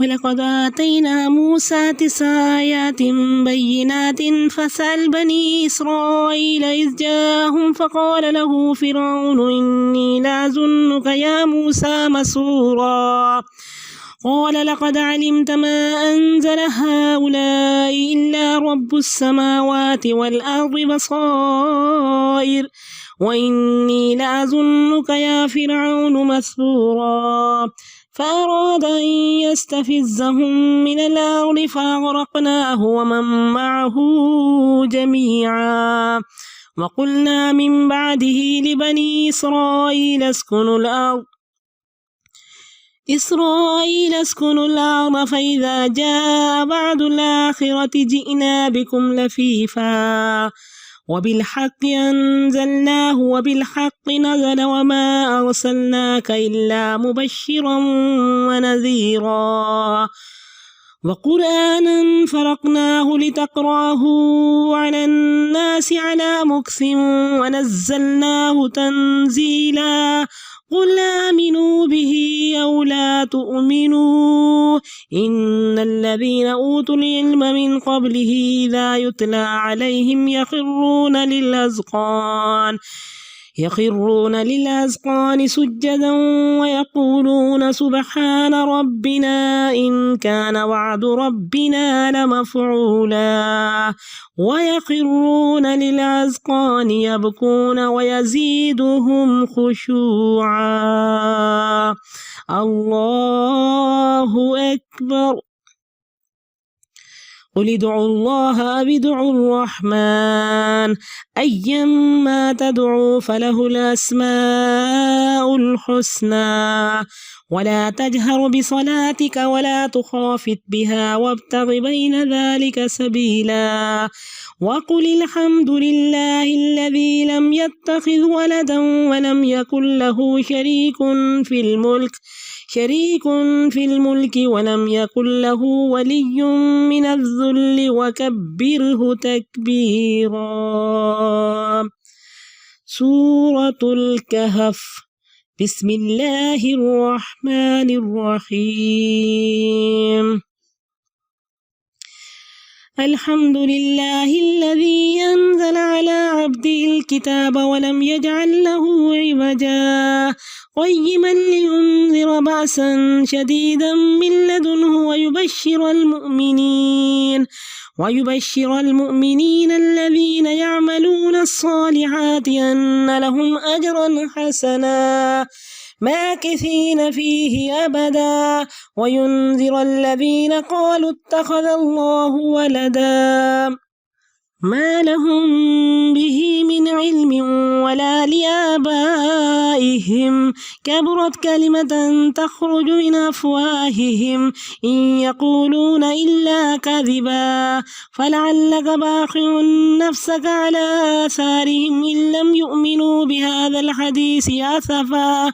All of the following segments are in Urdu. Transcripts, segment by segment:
ولقد آتينا موسى 9 آيات بينات فاسأل بني إسرائيل إذ جاءهم فقال له فرعون إني لأظنك يا موسى مسحورا قال لقد علمت ما أنزل هؤلاء إلا رب السماوات والأرض بصائر وإني لأظنك يا فرعون مسحورا فأراد أن يستفزهم من الأرض فأغرقناه ومن معه جميعا وقلنا من بعده لبني إسرائيل اسكنوا الأرض فإذا جاء بعد الآخرة جئنا بكم لفيفا وبالحق أنزلناه وبالحق نزل وما أرسلناك إلا مبشرا ونذيرا وقرآنا فرقناه لتقرأه على الناس على مكث ونزلناه تنزيلا قل آمنوا به أو لا تؤمنوا إن الذين أوتوا العلم من قبله إذا يتلى عليهم يخرون للأذقان سجدا ويقولون سبحان ربنا إن كان وعد ربنا لمفعولا ويخرون للأذقان يبكون ويزيدهم خشوعا الله أكبر قل ادعوا الله أو ادعوا الرحمن أيما تدعوا فله الأسماء الحسنى ولا تجهر بصلاتك ولا تخافت بها وابتغ بين ذلك سبيلا وقل الحمد لله الذي لم يتخذ ولدا ولم يكن له شريك في الملك ولم يكن له ولي من الذل وكبره تكبيرا سورة الكهف بسم الله الرحمن الرحيم الحمد لله الذي أنزل على عبده الكتاب ولم يجعل له عوجا قيما لينذر بأسا شديدا من لدنه ويبشر المؤمنين الذين يعملون الصالحات أن لهم أجرا حسنا ماكثين فيه أبدا وينذر الذين قالوا اتخذ الله ولدا ما لهم به من علم ولا لآبائهم كبرت كلمة تخرج من أفواههم إن يقولون إلا كذبا فلعلك باخع نفسك على آثارهم إن لم يؤمنوا بهذا الحديث أسفا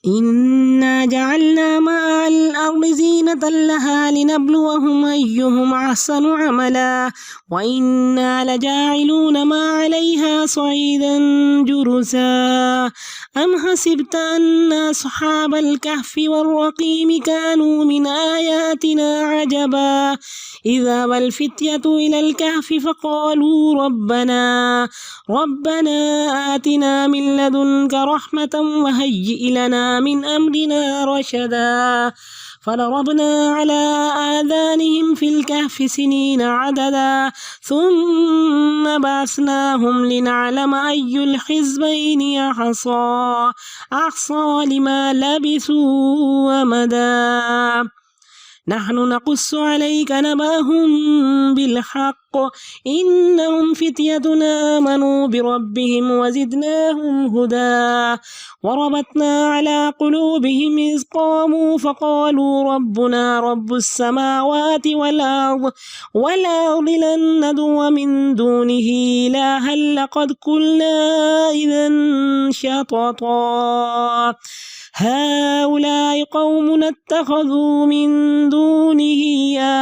إنا جعلنا ما الأرض زينة لها لنبلوهم أيهم أحسن عملا وإنا لجاعلون ما عليها صعيدا جرزا أم حسبت أن أصحاب الكهف والرقيم كانوا من آياتنا عجبا إذا والفتية إلى الكهف فقالوا ربنا آتنا من لدنك رحمة وهيئ لنا من أمرنا رشدا فضربنا على آذانهم في الكهف سنين عددا ثم بعثناهم لنعلم أي الحزبين أحصى لما لبثوا أمدا نحن نقص عليك نبأهم بالحق إنهم فتية آمنوا بربهم وزدناهم هدى وربطنا على قلوبهم إذ قاموا فقالوا ربنا رب السماوات والأرض لن ندعو من دونه إلها لقد قلنا إذا شططا هؤلاء قوم اتخذوا من دونه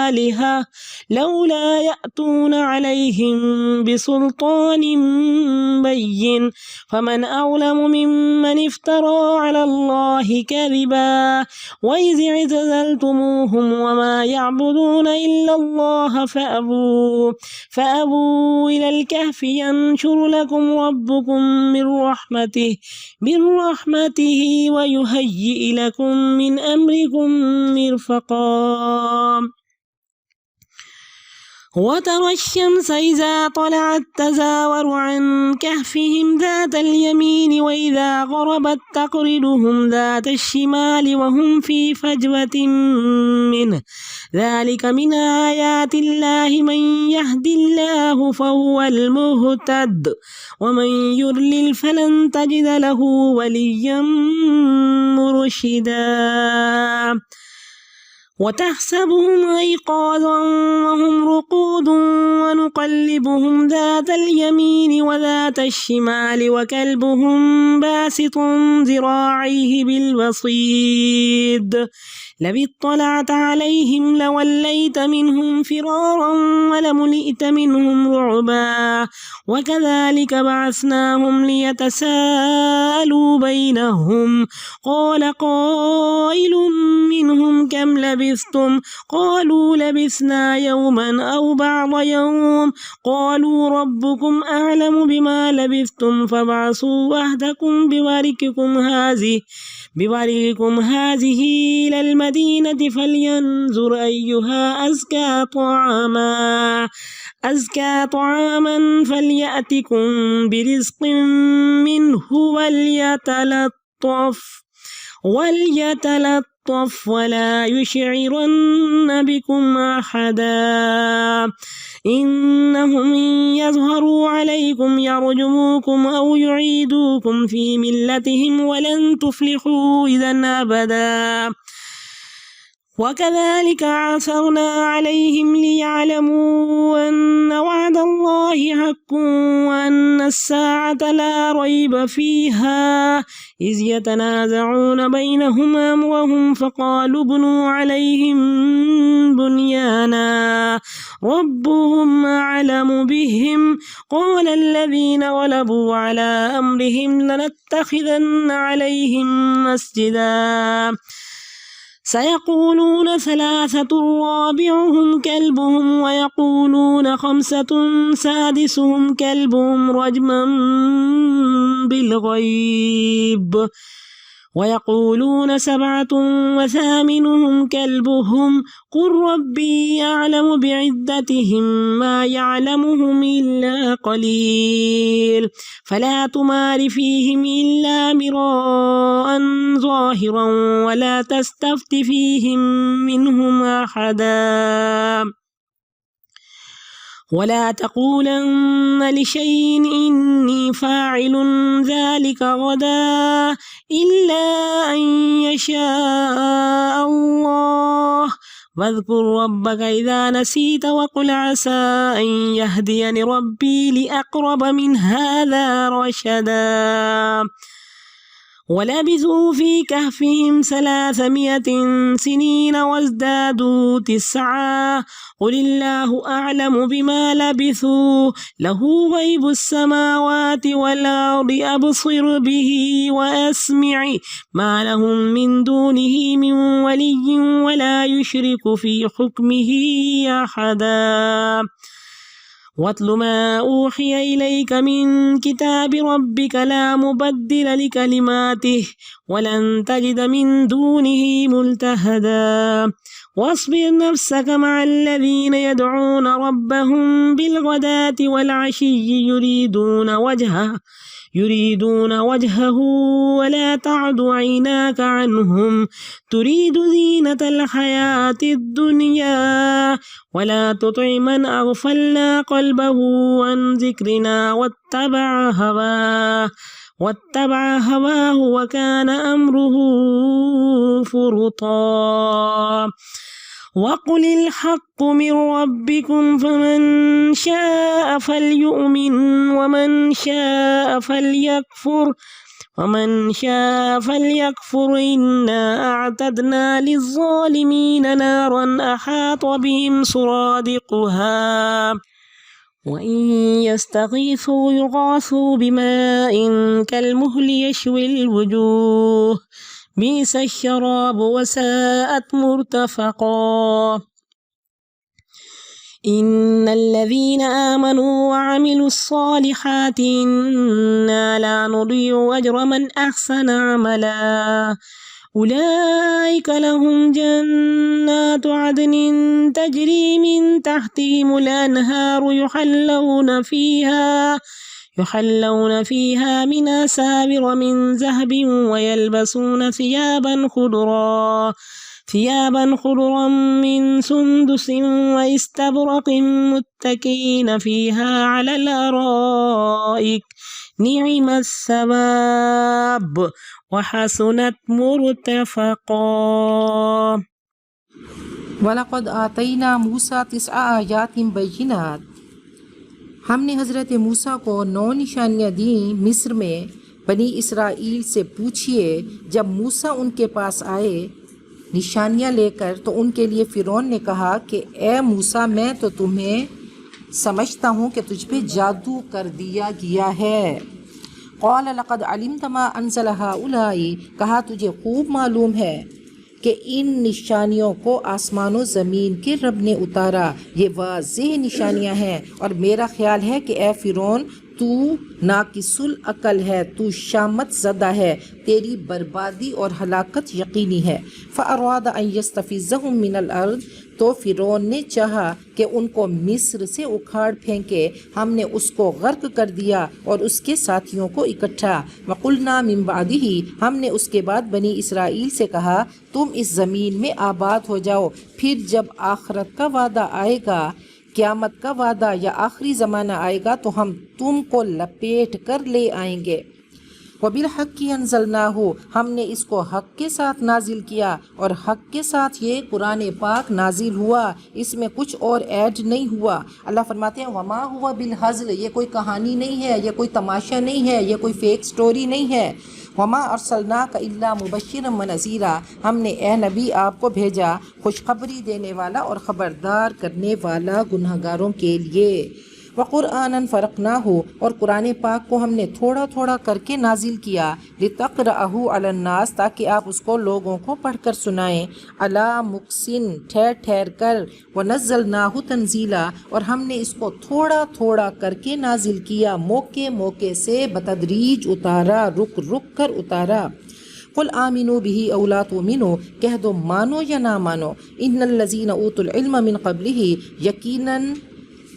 آلهة لولا يأتون يقدرون عليهم بسلطان بين فمن أظلم ممن افترى على الله كذبا وإذ اعتزلتموهم وما يعبدون إلا الله فأبوا إلى الكهف ينشر لكم ربكم من رحمته ويهيئ لكم من أمركم مرفقا وترى الشمس إذا طلعت تزاور عن كهفهم ذات اليمين وإذا غربت تقرضهم ذات الشمال وهم في فجوة منه ذلك من آيات الله من يهد الله فهو المهتد ومن يضلل فلن تجد له وليا مرشدا وتحسبهم أيقاظا وهم رقود ونقلبهم ذات اليمين وذات الشمال وكلبهم باسط ذراعيه بالوصيد لو اطلعت عليهم لوليت منهم فرارا ولملئت منهم رعبا وكذلك بعثناهم ليتساءلوا بينهم قال قائل منهم كم لبثتم قالوا لبثنا يوما أو بعض يوم قالوا ربكم أعلم بما لبثتم فابعثوا أحدكم بورقكم هذه إلى المدينة فلينظر أيها أزكى طعاما فليأتكم برزق منه وليتلطف ولا يشعرن بكم أحدا إنهم إن يظهروا عليكم يرجموكم أو يعيدوكم في ملتهم ولن تفلحوا إذا أبدا وكذلك عثرنا عليهم ليعلموا أن وعد الله حق وأن الساعة لا ريب فيها إذ يتنازعون بينهم أمرهم فقالوا ابنوا عليهم بنيانا ربهم أعلم بهم قال الذين غلبوا على أمرهم لنتخذن عليهم مسجدا سيقولون ثلاثة رابعهم كلبهم ويقولون خمسة سادسهم كلبهم رجما بالغيب ويقولون سبعة وثامنهم كلبهم قل ربي أعلم بعدتهم ما يعلمهم إلا قليل فلا تمار فيهم إلا مراء ظاهرا ولا تستفت فيهم منهم أحدا ولا تقولن لشيء إني فاعل ذلك غدا إلا أن يشاء الله واذكر ربك إذا نسيت وقل عسى أن يهديني ربي لأقرب من هذا رشدا ولبثوا في كهفهم 300 سنين وازدادوا 9 قل الله أعلم بما لبثوا له غيب السماوات والأرض أبصر به وأسمع ما لهم من دونه من ولي ولا يشرك في حكمه أحدا واتل ما أوحي إليك من كتاب ربك لا مبدل لكلماته ولن تجد من دونه ملتحدا واصبر نفسك مع الذين يدعون ربهم بالغداة والعشي يريدون وجهه ولا تعد عيناك عنهم تريد زينة الحياة الدنيا ولا تطع من أغفلنا قلبه عن ذكرنا واتبع هواه وكان أمره فرطا وقل الحق من ربكم فمن شاء فليؤمن ومن شاء فليكفر إنا أعتدنا للظالمين نارا أحاط بهم سرادقها وَإِن يَسْتَغِيثُوا يُغَاثُوا بِمَاءٍ كَالْمُهْلِ يَشْوِي الْوُجُوهَ بِئْسَ الشَّرَابُ وَسَاءَتْ مُرْتَفَقًا إِنَّ الَّذِينَ آمَنُوا وَعَمِلُوا الصَّالِحَاتِ إِنَّا لَا نُضِيعُ أَجْرَ مَنْ أَحْسَنَ عَمَلًا أولئك لهم جنات عدن تجري من تحتهم الأنهار يحلون فيها من أساور من ذهب ويلبسون ثيابا خضرا من سندس واستبرق متكئين فيها على الأرائك نعم الثواب وحسنت مرتفقا وَلَقَدْ آتَيْنَا مُوسَىٰ 9 آیات بینات، ہم نے حضرت موسیٰ کو 9 نشانیاں دیں مصر میں۔ بنی اسرائیل سے پوچھئے، جب موسیٰ ان کے پاس آئے نشانیاں لے کر تو ان کے لیے فرعون نے کہا کہ اے موسیٰ، میں تو تمہیں سمجھتا ہوں کہ تجھ پہ جادو کر دیا گیا ہے۔ قال لقد علمت ما انزل هؤلاء، کہا تجھے خوب معلوم ہے کہ ان نشانیوں کو آسمان و زمین کے رب نے اتارا، یہ واضح نشانیاں ہیں، اور میرا خیال ہے کہ اے فرعون تو ناقص العقل ہے، تو شامت زدہ ہے، تیری بربادی اور ہلاکت یقینی ہے۔ فأراد ان یستفزهم من الارض، تو فرعون نے چاہا کہ ان کو مصر سے اکھاڑ پھینکے، ہم نے اس کو غرق کر دیا اور اس کے ساتھیوں کو اکٹھا۔ وقلنا من بعدہ، ہم نے اس کے بعد بنی اسرائیل سے کہا تم اس زمین میں آباد ہو جاؤ، پھر جب آخرت کا وعدہ آئے گا، قیامت کا وعدہ یا آخری زمانہ آئے گا تو ہم تم کو لپیٹ کر لے آئیں گے۔ وَبِالْحَقِّ أَنزَلْنَاهُ، ہم نے اس کو حق کے ساتھ نازل کیا، اور حق کے ساتھ یہ قرآن پاک نازل ہوا، اس میں کچھ اور ایڈ نہیں ہوا۔ اللہ فرماتے ہیں وَمَا هُوَ بِالْهَزْلِ، یہ کوئی کہانی نہیں ہے، یہ کوئی تماشا نہیں ہے، یہ کوئی فیک سٹوری نہیں ہے۔ وَمَا أَرْسَلْنَاكَ إِلَّا مُبَشِّرًا وَنَذِيرًا، ہم نے اے نبی آپ کو بھیجا خوشخبری دینے والا اور خبردار کرنے والا گنہگاروں کے لیے۔ وَقُرْآنًا فَرَقْنَاهُ، اور قرآن پاک کو ہم نے تھوڑا تھوڑا کر کے نازل کیا، لِتَقْرَأَهُ عَلَى النَّاسِ، تاکہ آپ اس کو لوگوں کو پڑھ کر سنائیں، عَلَى مُقْسٍ، ٹھہر ٹھہر کر، وَنَزَّلْنَاهُ تَنزِيلًا، اور ہم نے اس کو تھوڑا تھوڑا کر کے نازل کیا، موقع موقع سے بتدریج اتارا، رک رک کر اتارا۔ قل آمنوا به او لا تؤمنوا، کہہ دو مانو یا نہ مانو، ان الذین اوتوا العلم من قبلہ، یقیناً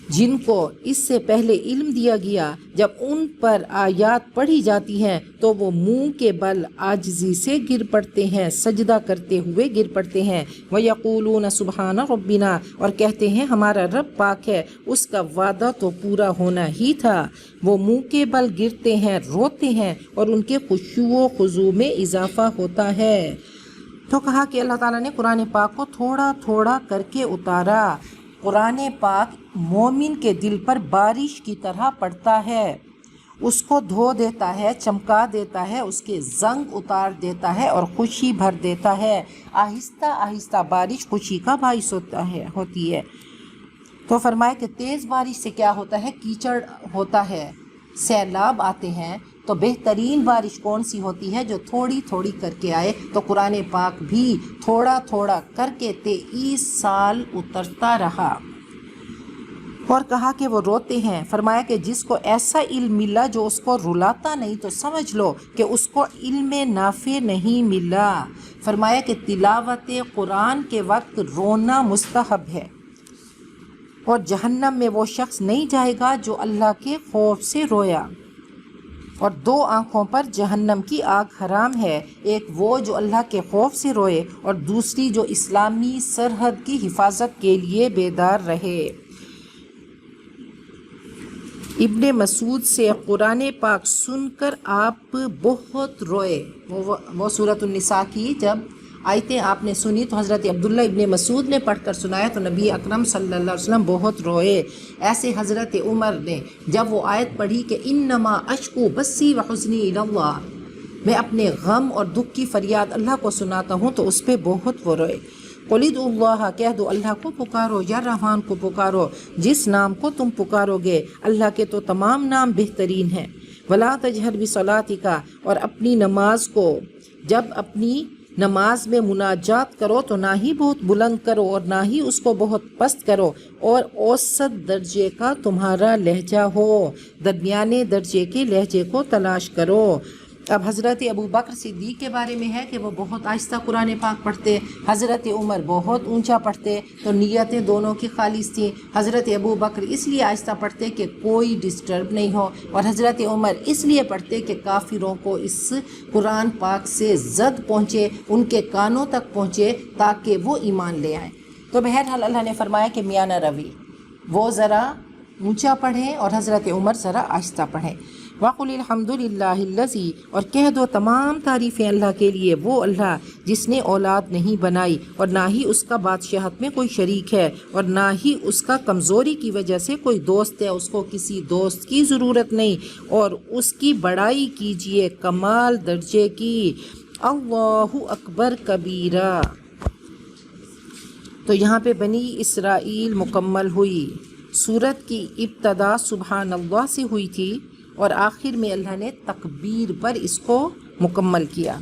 جن کو اس سے پہلے علم دیا گیا جب ان پر آیات پڑھی جاتی ہیں تو وہ منہ کے بل عاجزی سے گر پڑتے ہیں، سجدہ کرتے ہوئے گر پڑتے ہیں۔ وَيَقُولُونَ سُبْحَانَ رَبِّنَا، اور کہتے ہیں ہمارا رب پاک ہے، اس کا وعدہ تو پورا ہونا ہی تھا۔ وہ منہ کے بل گرتے ہیں، روتے ہیں، اور ان کے خشوع و خضوع میں اضافہ ہوتا ہے۔ تو کہا کہ اللہ تعالیٰ نے قرآن پاک کو تھوڑا تھوڑا کر کے اتارا۔ قرآن پاک مومن کے دل پر بارش کی طرح پڑتا ہے، اس کو دھو دیتا ہے، چمکا دیتا ہے، اس کے زنگ اتار دیتا ہے اور خوشی بھر دیتا ہے۔ آہستہ آہستہ بارش خوشی کا باعث ہوتی ہے۔ تو فرمایا کہ تیز بارش سے کیا ہوتا ہے، کیچڑ ہوتا ہے، سیلاب آتے ہیں، تو بہترین بارش کون سی ہوتی ہے، جو تھوڑی تھوڑی کر کے آئے۔ تو قرآن پاک بھی تھوڑا تھوڑا کر کے 23 سال اترتا رہا۔ اور کہا کہ وہ روتے ہیں، فرمایا کہ جس کو ایسا علم ملا جو اس کو رلاتا نہیں تو سمجھ لو کہ اس کو علم نافع نہیں ملا۔ فرمایا کہ تلاوت قرآن کے وقت رونا مستحب ہے، اور جہنم میں وہ شخص نہیں جائے گا جو اللہ کے خوف سے رویا۔ اور 2 آنکھوں پر جہنم کی آگ حرام ہے، ایک وہ جو اللہ کے خوف سے روئے، اور دوسری جو اسلامی سرحد کی حفاظت کے لیے بیدار رہے۔ ابن مسعود سے قرآن پاک سن کر آپ بہت روئے۔ وہ سورۃ النساء کی جب آیتیں آپ نے سنی تو حضرت عبداللہ ابن مسعود نے پڑھ کر سنایا تو نبی اکرم صلی اللہ علیہ وسلم بہت روئے۔ ایسے حضرت عمر نے جب وہ آیت پڑھی کہ انما اشکو بسی وحزنی الی اللہ، میں اپنے غم اور دکھ کی فریاد اللہ کو سناتا ہوں، تو اس پہ بہت وہ روئے۔ قل ادعوا اللہ، کہہ دو اللہ کو پکارو یا رحمان کو پکارو، جس نام کو تم پکارو گے، اللہ کے تو تمام نام بہترین ہیں۔ ولا تجہر بصلاتک، اور اپنی نماز کو، جب اپنی نماز میں مناجات کرو تو نہ ہی بہت بلند کرو اور نہ ہی اس کو بہت پست کرو، اور اوسط درجے کا تمہارا لہجہ ہو، درمیانے درجے کے لہجے کو تلاش کرو۔ اب حضرت ابو بکر صدیق کے بارے میں ہے کہ وہ بہت آہستہ قرآن پاک پڑھتے، حضرت عمر بہت اونچا پڑھتے، تو نیتیں دونوں کی خالص تھیں۔ حضرت ابو بکر اس لیے آہستہ پڑھتے کہ کوئی ڈسٹرب نہیں ہو، اور حضرت عمر اس لیے پڑھتے کہ کافروں کو اس قرآن پاک سے زد پہنچے، ان کے کانوں تک پہنچے تاکہ وہ ایمان لے آئیں۔ تو بہرحال اللہ نے فرمایا کہ میانہ روی، وہ ذرا اونچا پڑھیں اور حضرت عمر ذرا آہستہ پڑھیں۔ وَقُلِ الْحَمْدُ لِلَّهِ الَّذِي، اور کہہ دو تمام تعریفیں اللہ کے لیے، وہ اللہ جس نے اولاد نہیں بنائی اور نہ ہی اس کا بادشاہت میں کوئی شریک ہے، اور نہ ہی اس کا کمزوری کی وجہ سے کوئی دوست ہے، اس کو کسی دوست کی ضرورت نہیں، اور اس کی بڑائی کیجئے کمال درجے کی۔ اللہ اکبر کبیرہ۔ تو یہاں پہ بنی اسرائیل مکمل ہوئی۔ سورت کی ابتدا سبحان اللہ سے ہوئی تھی اور آخر میں اللہ نے تکبیر پر اس کو مکمل کیا۔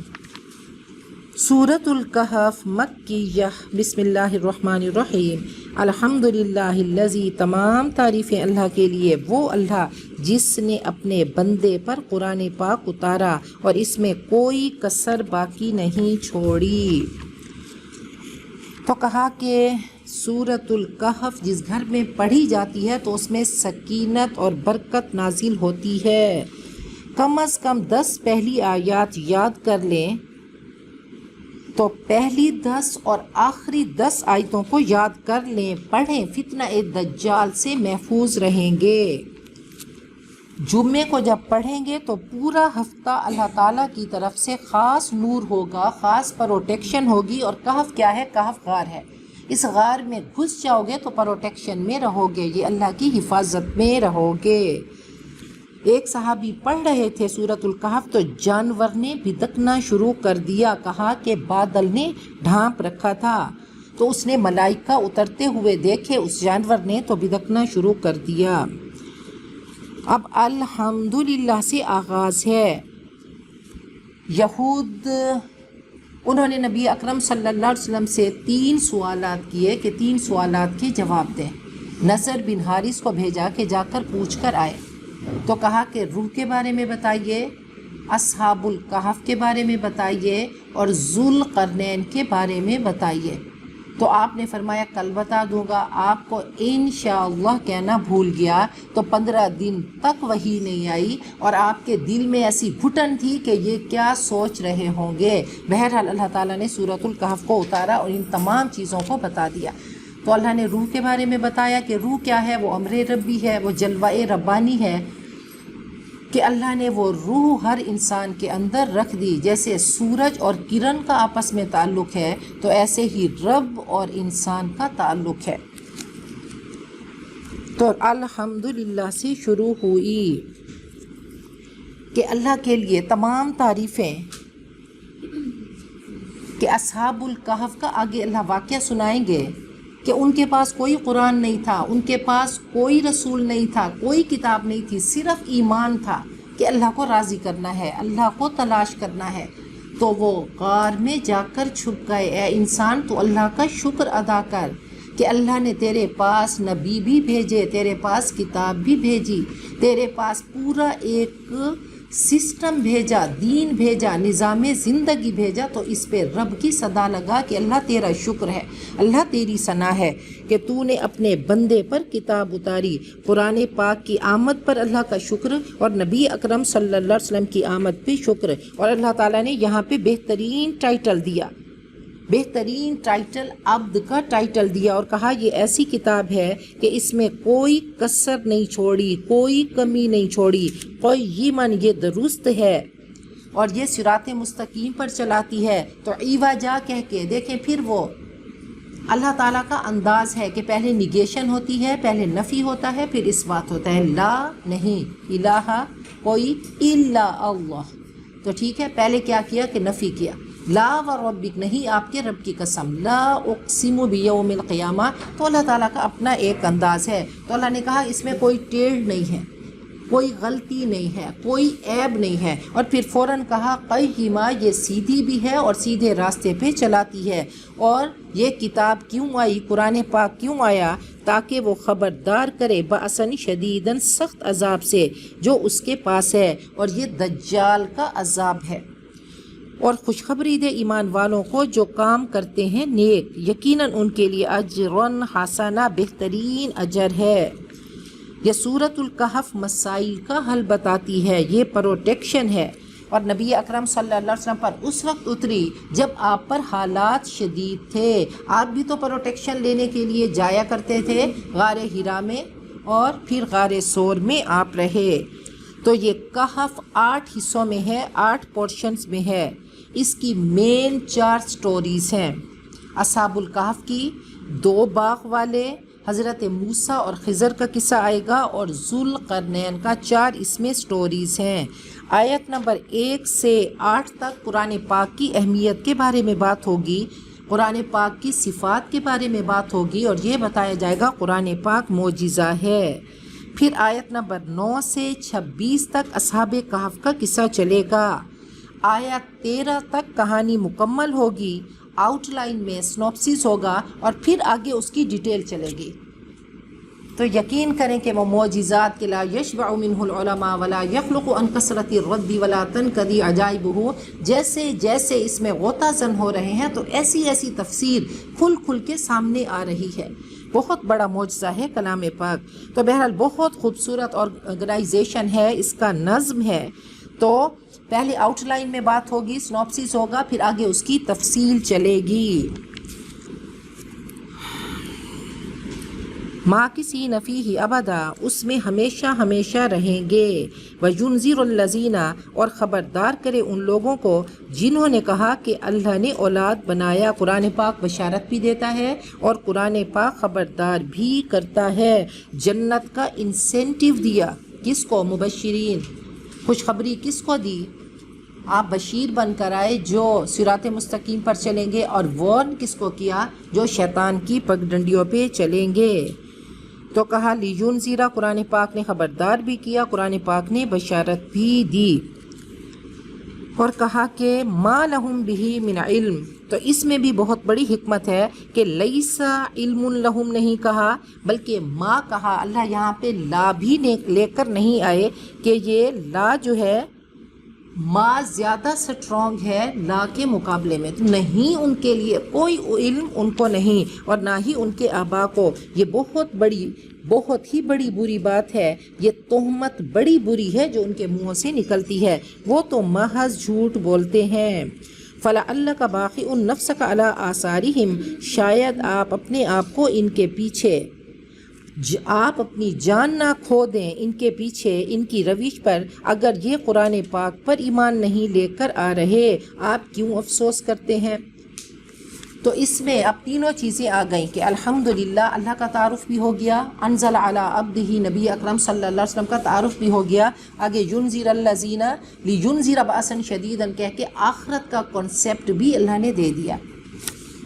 سورۃ الکہف مکیہ، بسم اللہ الرحمن الرحیم۔ الحمدللہ الذی، تمام تعریفیں اللہ کے لیے، وہ اللہ جس نے اپنے بندے پر قرآن پاک اتارا اور اس میں کوئی کسر باقی نہیں چھوڑی۔ تو کہا کہ سورۃ الکہف جس گھر میں پڑھی جاتی ہے تو اس میں سکینت اور برکت نازل ہوتی ہے۔ کم از کم 10 پہلی آیات یاد کر لیں تو پہلی 10 اور آخری 10 آیتوں کو یاد کر لیں، پڑھیں، فتنہ دجال سے محفوظ رہیں گے۔ جمعے کو جب پڑھیں گے تو پورا ہفتہ اللہ تعالیٰ کی طرف سے خاص نور ہوگا، خاص پروٹیکشن ہوگی۔ اور کہف کیا ہے؟ کہف غار ہے۔ اس غار میں گھس جاؤ گے تو پروٹیکشن میں رہو گے، یہ اللہ کی حفاظت میں رہو گے۔ ایک صحابی پڑھ رہے تھے سورۃ الکہف تو جانور نے بھدکنا شروع کر دیا، کہا کہ بادل نے ڈھانپ رکھا تھا، تو اس نے ملائکہ اترتے ہوئے دیکھے، اس جانور نے تو بھدکنا شروع کر دیا۔ اب الحمدللہ سے آغاز ہے۔ یہود انہوں نے نبی اکرم صلی اللہ علیہ وسلم سے 3 سوالات کیے کہ 3 سوالات کے جواب دیں۔ نصر بن حارث کو بھیجا کہ جا کر پوچھ کر آئے، تو کہا کہ روح کے بارے میں بتائیے، اصحاب الکہف کے بارے میں بتائیے، اور ذوالقرنین کے بارے میں بتائیے۔ تو آپ نے فرمایا کل بتا دوں گا۔ آپ کو انشاءاللہ کہنا بھول گیا تو 15 دن تک وحی نہیں آئی، اور آپ کے دل میں ایسی گھٹن تھی کہ یہ کیا سوچ رہے ہوں گے۔ بہرحال اللہ تعالیٰ نے سورۃ الکہف کو اتارا اور ان تمام چیزوں کو بتا دیا۔ تو اللہ نے روح کے بارے میں بتایا کہ روح کیا ہے؟ وہ امر ربی ہے، وہ جلوہ ربانی ہے، کہ اللہ نے وہ روح ہر انسان کے اندر رکھ دی۔ جیسے سورج اور کرن کا آپس میں تعلق ہے تو ایسے ہی رب اور انسان کا تعلق ہے۔ تو الحمدللہ سے شروع ہوئی کہ اللہ کے لیے تمام تعریفیں، کہ اصحاب الکہف کا آگے اللہ واقعہ سنائیں گے کہ ان کے پاس کوئی قرآن نہیں تھا، ان کے پاس کوئی رسول نہیں تھا، کوئی کتاب نہیں تھی، صرف ایمان تھا کہ اللہ کو راضی کرنا ہے، اللہ کو تلاش کرنا ہے۔ تو وہ غار میں جا کر چھپ گئے۔ اے انسان تو اللہ کا شکر ادا کر کہ اللہ نے تیرے پاس نبی بھی بھیجے، تیرے پاس کتاب بھی بھیجی، تیرے پاس پورا ایک سسٹم بھیجا، دین بھیجا، نظام زندگی بھیجا۔ تو اس پہ رب کی صدا لگا کہ اللہ تیرا شکر ہے، اللہ تیری ثنا ہے کہ تو نے اپنے بندے پر کتاب اتاری۔ قرآن پاک کی آمد پر اللہ کا شکر، اور نبی اکرم صلی اللہ علیہ وسلم کی آمد پہ شکر۔ اور اللہ تعالیٰ نے یہاں پہ بہترین ٹائٹل دیا، بہترین ٹائٹل عبد کا ٹائٹل دیا، اور کہا یہ ایسی کتاب ہے کہ اس میں کوئی کسر نہیں چھوڑی، کوئی کمی نہیں چھوڑی، قیماً یہ درست ہے اور یہ صراط مستقیم پر چلاتی ہے۔ تو ایواجا کہہ کے دیکھیں، پھر وہ اللہ تعالیٰ کا انداز ہے کہ پہلے نگیشن ہوتی ہے، پہلے نفی ہوتا ہے، پھر اس بات ہوتا ہے لا نہیں الہ کوئی الا اللہ۔ تو ٹھیک ہے، پہلے کیا کیا کہ نفی کیا، لا و ربک، نہیں آپ کے رب کی قسم، لا اقسم بیوم القیامہ، تو اللہ تعالیٰ کا اپنا ایک انداز ہے. تو اللہ نے کہا اس میں کوئی ٹیڑھ نہیں ہے، کوئی غلطی نہیں ہے، کوئی عیب نہیں ہے. اور پھر فوراً کہا قیمہ، یہ سیدھی بھی ہے اور سیدھے راستے پہ چلاتی ہے. اور یہ کتاب کیوں آئی، قرآن پاک کیوں آیا؟ تاکہ وہ خبردار کرے بأسن شدیدن، سخت عذاب سے جو اس کے پاس ہے، اور یہ دجال کا عذاب ہے. اور خوشخبری دے ایمان والوں کو جو کام کرتے ہیں نیک، یقیناً ان کے لیے اجرن حسنہ، بہترین اجر ہے. یہ سورۃ الکہف مسائل کا حل بتاتی ہے، یہ پروٹیکشن ہے. اور نبی اکرم صلی اللہ علیہ وسلم پر اس وقت اتری جب آپ پر حالات شدید تھے. آپ بھی تو پروٹیکشن لینے کے لیے جایا کرتے تھے غار ہرا میں، اور پھر غار سور میں آپ رہے. تو یہ کہف 8 حصوں میں ہے، 8 پورشنز میں ہے. اس کی مین 4 سٹوریز ہیں. اصحاب الکہف کی، 2 باغ والے، حضرت موسیٰ اور خضر کا قصہ آئے گا، اور ذوالقرنین کا 4 اس میں سٹوریز ہیں. آیت نمبر 1 سے 8 تک قرآن پاک کی اہمیت کے بارے میں بات ہوگی، قرآن پاک کی صفات کے بارے میں بات ہوگی، اور یہ بتایا جائے گا قرآن پاک معجزہ ہے. پھر آیت نمبر 9 سے 26 تک اصحاب کہف کا قصہ چلے گا. آیت 13 تک کہانی مکمل ہوگی، آؤٹ لائن میں سنوپسس ہوگا، اور پھر آگے اس کی ڈیٹیل چلے گی. تو یقین کریں کہ وہ معجزات کے لا یشبع منہ العلماء ولا یخلق عن کثرت الرد ولا تنقضی عجائبہ، جیسے جیسے اس میں غوطہ زن ہو رہے ہیں تو ایسی ایسی تفسیر کھل کھل کے سامنے آ رہی ہے. بہت بڑا معجزہ ہے کلام پاک. تو بہرحال بہت خوبصورت آرگنائزیشن ہے، اس کا نظم ہے. تو پہلے آؤٹ لائن میں بات ہوگی، سنوپسس ہوگا، پھر آگے اس کی تفصیل چلے گی. ماکثین فیہ ابدا، اس میں ہمیشہ ہمیشہ رہیں گے. وینذر الذین، اور خبردار کرے ان لوگوں کو جنہوں نے کہا کہ اللہ نے اولاد بنایا. قرآن پاک بشارت بھی دیتا ہے اور قرآن پاک خبردار بھی کرتا ہے. جنت کا انسینٹیو دیا کس کو؟ مبشرین. خوشخبری کس کو دی؟ آپ بشیر بن کر آئے جو صراط مستقیم پر چلیں گے. اور وارن کس کو کیا؟ جو شیطان کی پگڈنڈیوں پہ چلیں گے. تو کہا لینذر، قرآن پاک نے خبردار بھی کیا، قرآن پاک نے بشارت بھی دی. اور کہا کہ ما لہم بہ من علم، تو اس میں بھی بہت بڑی حکمت ہے کہ لیس علم لہم نہیں کہا بلکہ ما کہا. اللہ یہاں پہ لا بھی لے کر نہیں آئے کہ یہ لا جو ہے ما زیادہ سٹرونگ ہے لا کے مقابلے میں. نہیں، ان کے لیے کوئی علم ان کو نہیں، اور نہ ہی ان کے آبا کو. یہ بہت ہی بڑی بری بات ہے. یہ تہمت بڑی بری ہے جو ان کے منہوں سے نکلتی ہے. وہ تو محض جھوٹ بولتے ہیں. فَلَعَلَّكَ بَاخِعٌ نَفْسَكَ عَلَىٰ آثَارِهِمْ، شاید آپ اپنے آپ کو ان کے پیچھے، آپ اپنی جان نہ کھو دیں ان کے پیچھے، ان کی روش پر. اگر یہ قرآن پاک پر ایمان نہیں لے کر آ رہے، آپ کیوں افسوس کرتے ہیں؟ تو اس میں اب تینوں چیزیں آ گئیں کہ الحمدللہ اللہ کا تعارف بھی ہو گیا، انزل علی عبدہ، نبی اکرم صلی اللہ علیہ وسلم کا تعارف بھی ہو گیا. آگے ینذر الذین لینذر بأسا شدیدا کہہ کے آخرت کا کنسیپٹ بھی اللہ نے دے دیا.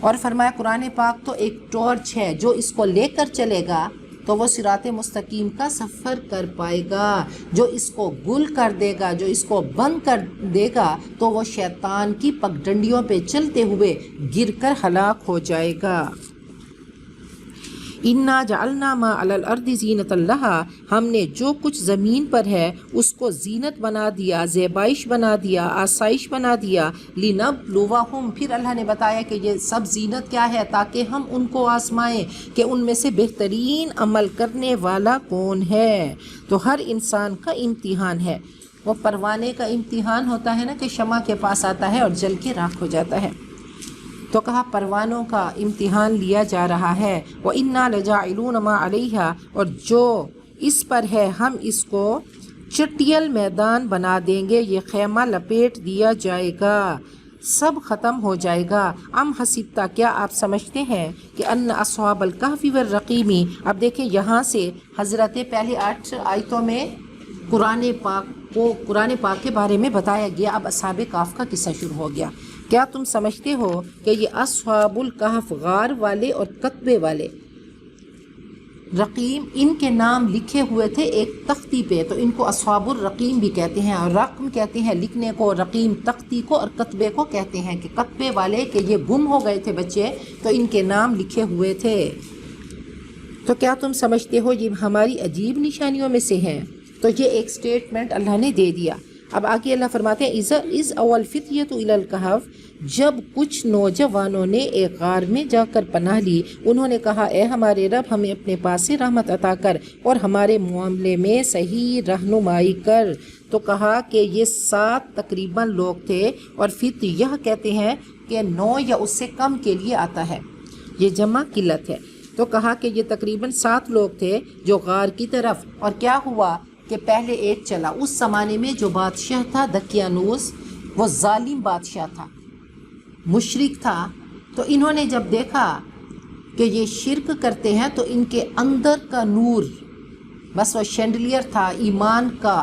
اور فرمایا قرآن پاک تو ایک ٹارچ ہے، جو اس کو لے کر چلے گا تو وہ صراط مستقیم کا سفر کر پائے گا. جو اس کو گل کر دے گا، جو اس کو بند کر دے گا، تو وہ شیطان کی پگڈنڈیوں پہ چلتے ہوئے گر کر ہلاک ہو جائے گا. انا جعلنا ما علی الارض زینۃ لہا، ہم نے جو کچھ زمین پر ہے اس کو زینت بنا دیا، زیبائش بنا دیا، آسائش بنا دیا. لنبلوہم، پھر اللہ نے بتایا کہ یہ سب زینت کیا ہے، تاکہ ہم ان کو آزمائیں کہ ان میں سے بہترین عمل کرنے والا کون ہے. تو ہر انسان کا امتحان ہے. وہ پروانے کا امتحان ہوتا ہے نا کہ شمع کے پاس آتا ہے اور جل کے راکھ ہو جاتا ہے. تو کہا پروانوں کا امتحان لیا جا رہا ہے. وَإِنَّا لَجَاعِلُونَ مَا عَلَيْهَا، اور جو اس پر ہے ہم اس کو چٹیل میدان بنا دیں گے. یہ خیمہ لپیٹ دیا جائے گا، سب ختم ہو جائے گا. ام حسبتا، کیا آپ سمجھتے ہیں کہ ان اصحاب الکہف والرقیم. اب دیکھیں یہاں سے حضرت پہلے 8 آیتوں میں قرآن پاک کے بارے میں بتایا گیا. اب اصحاب کہف کا قصہ شروع ہو گیا. کیا تم سمجھتے ہو کہ یہ اصحاب الکہف غار والے اور کتبے والے رقیم ان کے نام لکھے ہوئے تھے ایک تختی پہ، تو ان کو اصحاب الرقیم بھی کہتے ہیں، اور رقم کہتے ہیں لکھنے کو، رقیم تختی کو، اور کتبے کو کہتے ہیں کہ کتبے والے کہ یہ گم ہو گئے تھے بچے تو ان کے نام لکھے ہوئے تھے۔ تو کیا تم سمجھتے ہو یہ ہماری عجیب نشانیوں میں سے ہیں؟ تو یہ ایک سٹیٹمنٹ اللہ نے دے دیا۔ اب آگے اللہ فرماتے ہیں اِذْ أَوَى الْفِتْيَةُ إِلَى الْكَهْفِ، جب کچھ نوجوانوں نے ایک غار میں جا کر پناہ لی، انہوں نے کہا اے ہمارے رب ہمیں اپنے پاس سے رحمت عطا کر اور ہمارے معاملے میں صحیح رہنمائی کر۔ تو کہا کہ یہ 7 تقریباً لوگ تھے، اور فتیہ کہتے ہیں کہ 9 یا اس سے کم کے لیے آتا ہے، یہ جمع قلت ہے۔ تو کہا کہ یہ تقریباً 7 لوگ تھے جو غار کی طرف، اور کیا ہوا کہ پہلے ایک چلا۔ اس زمانے میں جو بادشاہ تھا دقیانوس، وہ ظالم بادشاہ تھا، مشرک تھا، تو انہوں نے جب دیکھا کہ یہ شرک کرتے ہیں تو ان کے اندر کا نور، بس وہ شینڈلیئر تھا، ایمان کا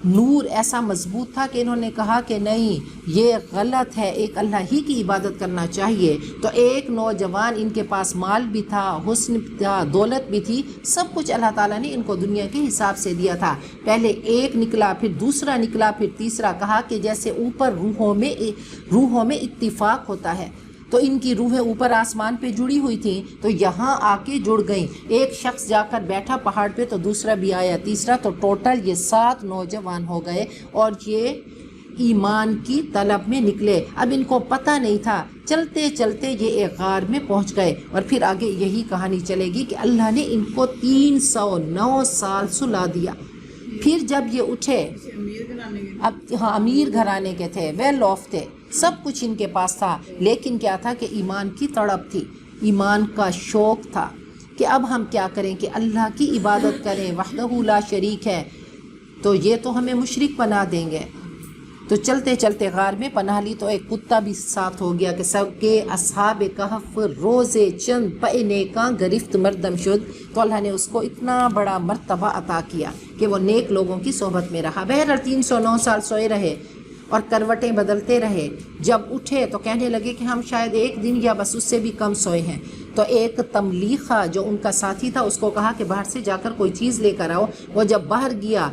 نور ایسا مضبوط تھا کہ انہوں نے کہا کہ نہیں یہ غلط ہے، ایک اللہ ہی کی عبادت کرنا چاہیے۔ تو ایک نوجوان، ان کے پاس مال بھی تھا، حسن تھا، دولت بھی تھی، سب کچھ اللہ تعالیٰ نے ان کو دنیا کے حساب سے دیا تھا۔ پہلے ایک نکلا، پھر دوسرا نکلا، پھر تیسرا، کہا کہ جیسے اوپر روحوں میں اتفاق ہوتا ہے، تو ان کی روحیں اوپر آسمان پہ جڑی ہوئی تھیں، تو یہاں آ کے جڑ گئیں۔ ایک شخص جا کر بیٹھا پہاڑ پہ تو دوسرا بھی آیا، تیسرا، تو ٹوٹل یہ 7 نوجوان ہو گئے، اور یہ ایمان کی طلب میں نکلے۔ اب ان کو پتہ نہیں تھا، چلتے چلتے یہ ایک غار میں پہنچ گئے، اور پھر آگے یہی کہانی چلے گی کہ اللہ نے ان کو 309 سال سلا دیا۔ پھر جب یہ اٹھے، اب ہاں امیر گھرانے کے تھے، ویل آف تھے، سب کچھ ان کے پاس تھا، لیکن کیا تھا کہ ایمان کی تڑپ تھی، ایمان کا شوق تھا کہ اب ہم کیا کریں کہ اللہ کی عبادت کریں، وحدہ لا شریک ہے، تو یہ تو ہمیں مشرک بنا دیں گے۔ تو چلتے چلتے غار میں پناہ لی، تو ایک کتا بھی ساتھ ہو گیا کہ سب کے اصحاب کہف روزے چند پے نیکاں گرفت مردم شد۔ تو اللہ نے اس کو اتنا بڑا مرتبہ عطا کیا کہ وہ نیک لوگوں کی صحبت میں رہا۔ بہرحال 309 سال سوئے رہے اور کروٹیں بدلتے رہے۔ جب اٹھے تو کہنے لگے کہ ہم شاید ایک دن یا بس اس سے بھی کم سوئے ہیں۔ تو ایک تملیخہ جو ان کا ساتھی تھا اس کو کہا کہ باہر سے جا کر کوئی چیز لے کر آؤ۔ وہ جب باہر گیا،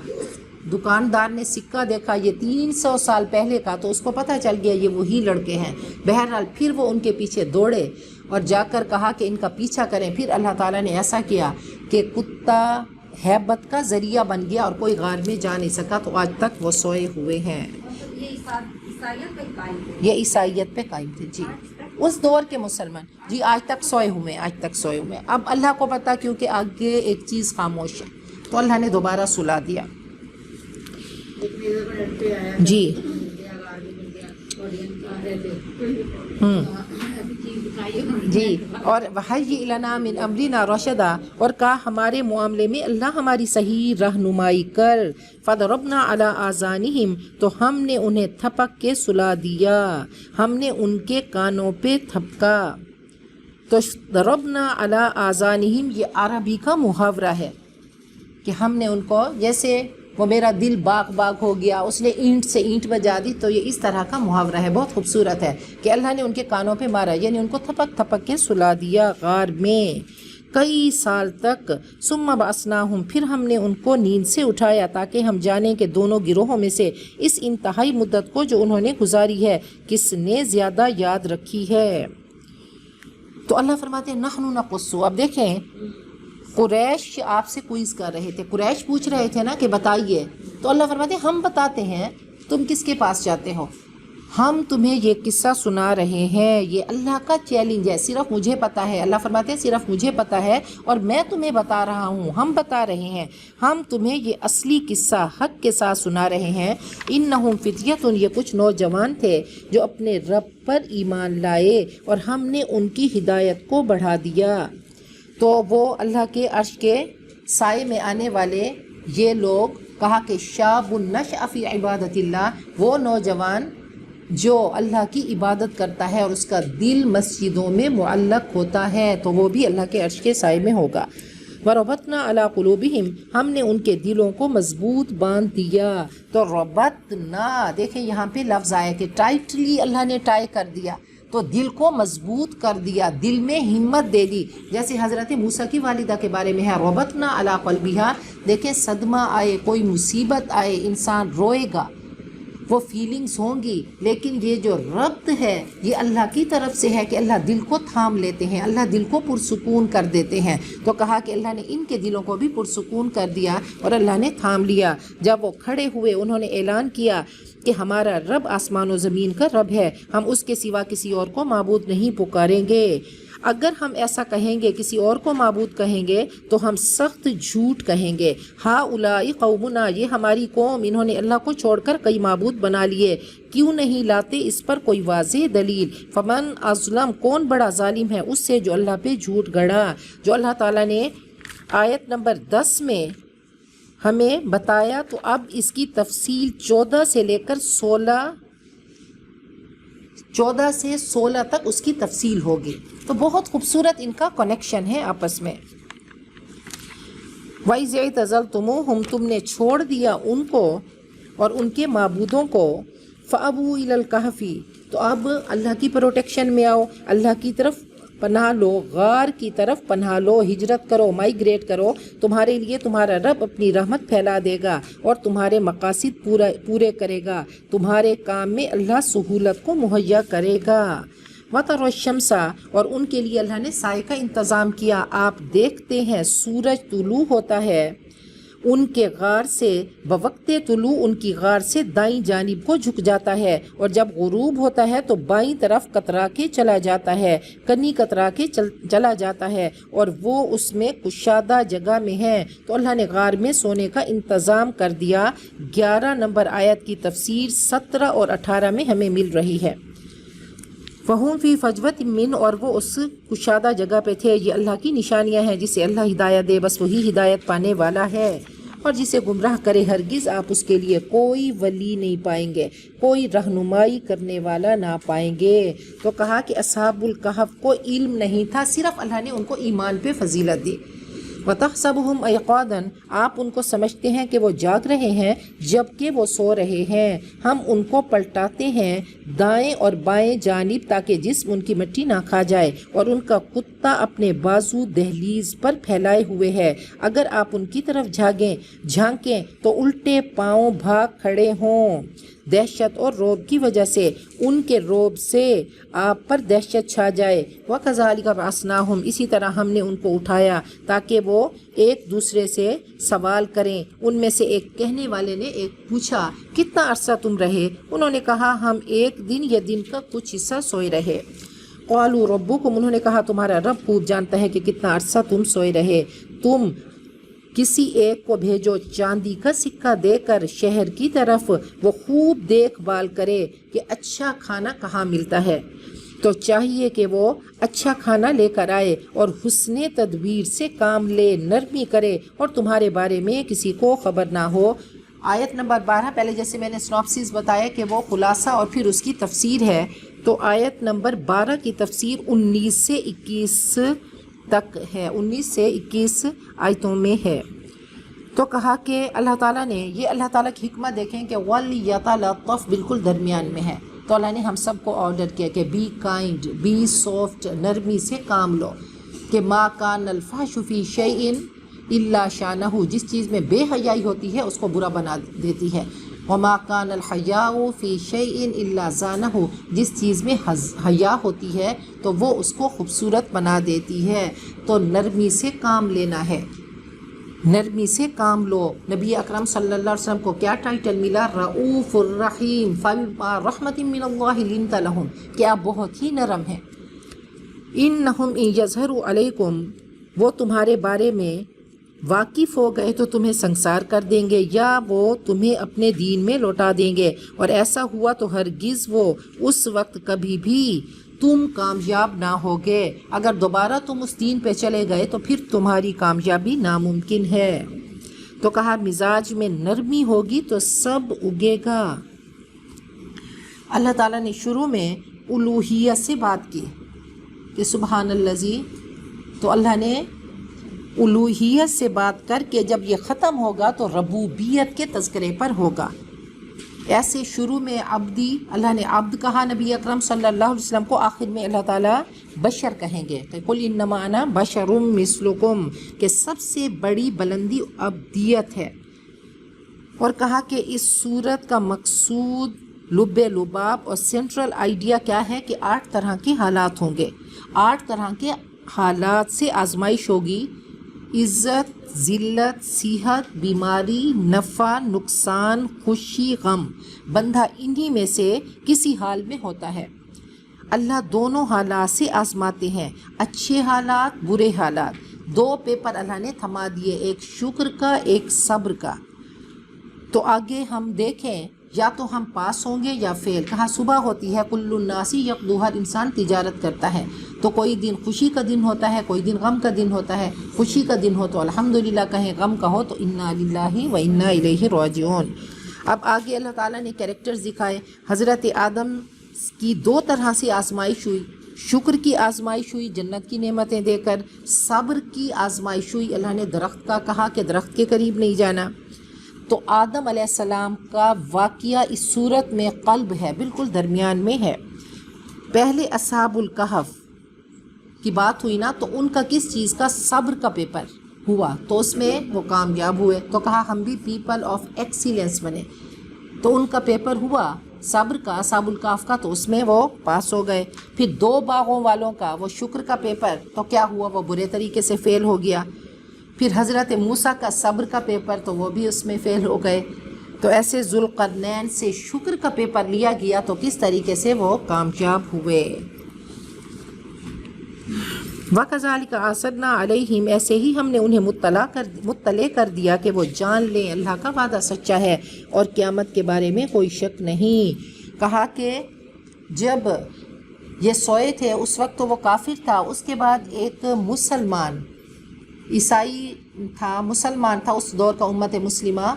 دکاندار نے سکہ دیکھا یہ 300 سال پہلے کا، تو اس کو پتہ چل گیا یہ وہی لڑکے ہیں۔ بہرحال پھر وہ ان کے پیچھے دوڑے اور جا کر کہا کہ ان کا پیچھا کریں۔ پھر اللہ تعالیٰ نے ایسا کیا کہ کتا ہیبت کا ذریعہ بن گیا اور کوئی غار میں جا نہیں سکا، تو آج تک وہ سوئے ہوئے ہیں۔ یہ عیسائیت پہ قائم تھے جی، اس دور کے مسلمان جی، آج تک سوئے ہوئے، آج تک سوئے ہوئے۔ اب اللہ کو پتا، کیونکہ آگے ایک چیز خاموش ہے، تو اللہ نے دوبارہ سلا دیا جی۔ جی، اور وَحَيِّئْ لَنَا مِنْ أَمْرِنَا رَشَدًا، اور کہا ہمارے معاملے میں اللہ ہماری صحیح رہنمائی کر۔ فَضَرَبْنَا عَلَىٰ آذَانِهِمْ، تو ہم نے انہیں تھپک کے سلا دیا، ہم نے ان کے کانوں پہ تھپکا۔ تو ضربنا علی آذانہم یہ عربی کا محاورہ ہے کہ ہم نے ان کو، جیسے وہ میرا دل باغ باغ ہو گیا، اس نے اینٹ سے اینٹ بجا دی، تو یہ اس طرح کا محاورہ ہے، بہت خوبصورت ہے کہ اللہ نے ان کے کانوں پہ مارا، یعنی ان کو تھپک تھپک کے سلا دیا غار میں کئی سال تک۔ ثم بعثناہم، پھر ہم نے ان کو نیند سے اٹھایا تاکہ ہم جانیں کہ دونوں گروہوں میں سے اس انتہائی مدت کو جو انہوں نے گزاری ہے کس نے زیادہ یاد رکھی ہے۔ تو اللہ فرماتے ہیں نحن نقص۔ اب دیکھیں، قریش آپ سے کوئز کر رہے تھے، قریش پوچھ رہے تھے نا کہ بتائیے، تو اللہ فرماتے ہیں ہم بتاتے ہیں، تم کس کے پاس جاتے ہو؟ ہم تمہیں یہ قصہ سنا رہے ہیں، یہ اللہ کا چیلنج ہے، صرف مجھے پتا ہے۔ اللہ فرماتے ہیں صرف مجھے پتا ہے اور میں تمہیں بتا رہا ہوں، ہم بتا رہے ہیں، ہم تمہیں یہ اصلی قصہ حق کے ساتھ سنا رہے ہیں۔ انہم فتیۃ، یہ کچھ نوجوان تھے جو اپنے رب پر ایمان لائے اور ہم نے ان کی ہدایت کو بڑھا دیا۔ تو وہ اللہ کے عرش کے سائے میں آنے والے یہ لوگ، کہا کہ شاب نشأ فی عبادت اللہ، وہ نوجوان جو اللہ کی عبادت کرتا ہے اور اس کا دل مسجدوں میں معلق ہوتا ہے، تو وہ بھی اللہ کے عرش کے سائے میں ہوگا۔ وربطنا علی قلوبہم، ہم نے ان کے دلوں کو مضبوط باندھ دیا۔ تو ربطنا، دیکھیں یہاں پہ لفظ آیا کہ ٹائٹلی اللہ نے ٹائی کر دیا، تو دل کو مضبوط کر دیا، دل میں ہمت دے دی، جیسے حضرت موسیٰ کی والدہ کے بارے میں ہے ربطنا علی قلبہا۔ دیکھیں صدمہ آئے، کوئی مصیبت آئے، انسان روئے گا، وہ فیلنگز ہوں گی، لیکن یہ جو ربط ہے یہ اللہ کی طرف سے ہے کہ اللہ دل کو تھام لیتے ہیں، اللہ دل کو پرسکون کر دیتے ہیں۔ تو کہا کہ اللہ نے ان کے دلوں کو بھی پرسکون کر دیا اور اللہ نے تھام لیا۔ جب وہ کھڑے ہوئے انہوں نے اعلان کیا کہ ہمارا رب آسمان و زمین کا رب ہے، ہم اس کے سوا کسی اور کو معبود نہیں پکاریں گے۔ اگر ہم ایسا کہیں گے، کسی اور کو معبود کہیں گے، تو ہم سخت جھوٹ کہیں گے۔ ہؤلاء قومنا، یہ ہماری قوم، انہوں نے اللہ کو چھوڑ کر کئی معبود بنا لیے، کیوں نہیں لاتے اس پر کوئی واضح دلیل؟ فمن اظلم، کون بڑا ظالم ہے اس سے جو اللہ پہ جھوٹ گڑا۔ جو اللہ تعالیٰ نے آیت نمبر 10 میں ہمیں بتایا، تو اب اس کی تفصیل 14 سے لے کر 14 سے 16 تک اس کی تفصیل ہوگی۔ تو بہت خوبصورت ان کا کنیکشن ہے آپس میں۔ وَإِذِ اعْتَزَلْتُمُوهُمْ، تم نے چھوڑ دیا ان کو اور ان کے معبودوں کو، فَأَبُوا إِلَى الْكَهْفِ، تو اب اللہ کی پروٹیکشن میں آؤ، اللہ کی طرف پناہ لو، غار کی طرف پناہ لو، ہجرت کرو، مائیگریٹ کرو، تمہارے لیے تمہارا رب اپنی رحمت پھیلا دے گا اور تمہارے مقاصد پورے کرے گا، تمہارے کام میں اللہ سہولت کو مہیا کرے گا۔ وَتَرَى الشَّمْسَ، اور ان کے لیے اللہ نے سائے کا انتظام کیا۔ آپ دیکھتے ہیں سورج طلوع ہوتا ہے ان کے غار سے، بوقت طلوع ان کی غار سے دائیں جانب کو جھک جاتا ہے، اور جب غروب ہوتا ہے تو بائیں طرف کترا کے چلا جاتا ہے، کنی کترا کے چلا جاتا ہے، اور وہ اس میں کشادہ جگہ میں ہے۔ تو اللہ نے غار میں سونے کا انتظام کر دیا۔ 11 نمبر آیت کی تفسیر 17 اور 18 میں ہمیں مل رہی ہے۔ وَهُمْ فِي فَجْوَةٍ مِّنْ، اور وہ اس کشادہ جگہ پہ تھے۔ یہ اللہ کی نشانیاں ہیں، جسے اللہ ہدایت دے بس وہی ہدایت پانے والا ہے، اور جسے گمراہ کرے ہرگز آپ اس کے لیے کوئی ولی نہیں پائیں گے، کوئی رہنمائی کرنے والا نہ پائیں گے۔ تو کہا کہ اصحاب الکہف کو علم نہیں تھا، صرف اللہ نے ان کو ایمان پہ فضیلت دی۔ وَتَحْسَبُهُمْ أَيْقَاظًا، آپ ان کو سمجھتے ہیں کہ وہ جاگ رہے ہیں جبکہ وہ سو رہے ہیں، ہم ان کو پلٹاتے ہیں دائیں اور بائیں جانب تاکہ جسم ان کی مٹی نہ کھا جائے، اور ان کا کتا اپنے بازو دہلیز پر پھیلائے ہوئے ہے، اگر آپ ان کی طرف جھانکیں تو الٹے پاؤں بھاگ کھڑے ہوں، دہشت اور روب کی وجہ سے، ان کے روب سے آپ پر دہشت چھا جائے۔ وَكَذَلِكَ بَعَثْنَاهُمْ، اسی طرح ہم نے ان کو اٹھایا تاکہ وہ ایک دوسرے سے سوال کریں۔ ان میں سے ایک کہنے والے نے ایک پوچھا، کتنا عرصہ تم رہے؟ انہوں نے کہا، ہم ایک دن یا دن کا کچھ حصہ سوئے رہے۔ قَالُوا رَبُّكُمْ، انہوں نے کہا تمہارا رب خوب جانتا ہے کہ کتنا عرصہ تم سوئے رہے۔ تم کسی ایک کو بھیجو چاندی کا سکہ دے کر شہر کی طرف، وہ خوب دیکھ بھال کرے کہ اچھا کھانا کہاں ملتا ہے، تو چاہیے کہ وہ اچھا کھانا لے کر آئے اور حسن تدبیر سے کام لے، نرمی کرے، اور تمہارے بارے میں کسی کو خبر نہ ہو۔ آیت نمبر 12، پہلے جیسے میں نے سنopsis بتایا کہ وہ خلاصہ اور پھر اس کی تفسیر ہے، تو آیت نمبر 12 کی تفسیر 19 سے 21 تک ہے، 19 سے 21 آیتوں میں ہے۔ تو کہا کہ اللہ تعالیٰ نے، یہ اللہ تعالیٰ کی حکمت دیکھیں کہ وَلْيَتَلَطَّفْ بالکل درمیان میں ہے۔ تو اللہ نے ہم سب کو آرڈر کیا کہ بی کائنڈ، بی سافٹ، نرمی سے کام لو، کہ ما کان الفحش فی شیء الا شانہ، جس چیز میں بے حیائی ہوتی ہے اس کو برا بنا دیتی ہے، وما کان الحیاء فی شیء الا زانہ، جس چیز میں حیا ہوتی ہے تو وہ اس کو خوبصورت بنا دیتی ہے۔ تو نرمی سے کام لینا ہے، نرمی سے کام لو۔ نبی اکرم صلی اللہ علیہ وسلم کو کیا ٹائٹل ملا؟ رؤوف الرحیم، فبما رحمۃ من اللہ لنت لہم، کہ آپ بہت ہی نرم ہیں۔ انہم ان یظہروا علیکم، وہ تمہارے بارے میں واقف ہو گئے تو تمہیں سنسار کر دیں گے، یا وہ تمہیں اپنے دین میں لوٹا دیں گے، اور ایسا ہوا تو ہرگز وہ اس وقت کبھی بھی تم کامیاب نہ ہوگے۔ اگر دوبارہ تم اس دین پہ چلے گئے تو پھر تمہاری کامیابی ناممکن ہے۔ تو کہا مزاج میں نرمی ہوگی تو سب اگے گا۔ اللہ تعالیٰ نے شروع میں الوہیت سے بات کی کہ سبحان الذی، تو اللہ نے الوہیت سے بات کر کے جب یہ ختم ہوگا تو ربوبیت کے تذکرے پر ہوگا۔ ایسے شروع میں عبدی، اللہ نے عبد کہا نبی اکرم صلی اللہ علیہ وسلم کو، آخر میں اللہ تعالیٰ بشر کہیں گے، قل انما انا بشر مثلکم، کہ سب سے بڑی بلندی عبدیت ہے۔ اور کہا کہ اس صورت کا مقصود، لب لباب اور سینٹرل آئیڈیا کیا ہے کہ 8 طرح کے حالات ہوں گے، 8 طرح کے حالات سے آزمائش ہوگی، عزت، ذلت، صحت، بیماری، نفع، نقصان، خوشی، غم، بندہ انہی میں سے کسی حال میں ہوتا ہے۔ اللہ دونوں حالات سے آزماتے ہیں، اچھے حالات، برے حالات۔ 2 پیپر اللہ نے تھما دیے، ایک شکر کا، ایک صبر کا۔ تو آگے ہم دیکھیں یا تو ہم پاس ہوں گے یا فیل۔ کہا صبح ہوتی ہے، کل الناس یغدو، ہر انسان تجارت کرتا ہے، تو کوئی دن خوشی کا دن ہوتا ہے، کوئی دن غم کا دن ہوتا ہے۔ خوشی کا دن ہو تو الحمدللہ کہیں، غم کا ہو تو انا للہ و انا الیہ راجعون۔ اب آگے اللہ تعالیٰ نے کریکٹرز دکھائے۔ حضرت آدم کی 2 طرح سے آزمائش ہوئی، شکر کی آزمائش ہوئی جنت کی نعمتیں دے کر، صبر کی آزمائش ہوئی، اللہ نے درخت کا کہا کہ درخت کے قریب نہیں جانا۔ تو آدم علیہ السلام کا واقعہ اس صورت میں قلب ہے، بالکل درمیان میں ہے۔ پہلے اصحاب الکہف کی بات ہوئی نا، تو ان کا کس چیز کا؟ صبر کا پیپر ہوا، تو اس میں وہ کامیاب ہوئے، تو کہا ہم بھی پیپل آف ایکسیلنس بنے، تو ان کا پیپر ہوا صبر کا، اصحاب الکہف کا، تو اس میں وہ پاس ہو گئے۔ پھر 2 باغوں والوں کا وہ شکر کا پیپر، تو کیا ہوا؟ وہ برے طریقے سے فیل ہو گیا۔ پھر حضرت موسیٰ کا صبر کا پیپر، تو وہ بھی اس میں فیل ہو گئے۔ تو ایسے ذوالقرنین سے شکر کا پیپر لیا گیا، تو کس طریقے سے وہ کامیاب ہوئے۔ وَكَذَلِكَ أَرْسَلْنَا عَلَيْهِمْ، ایسے ہی ہم نے انہیں مطلع کر دیا کہ وہ جان لیں اللہ کا وعدہ سچا ہے اور قیامت کے بارے میں کوئی شک نہیں۔ کہا کہ جب یہ سوئے تھے اس وقت تو وہ کافر تھا، اس کے بعد ایک مسلمان، عیسائی تھا، مسلمان تھا، اس دور کا امت مسلمہ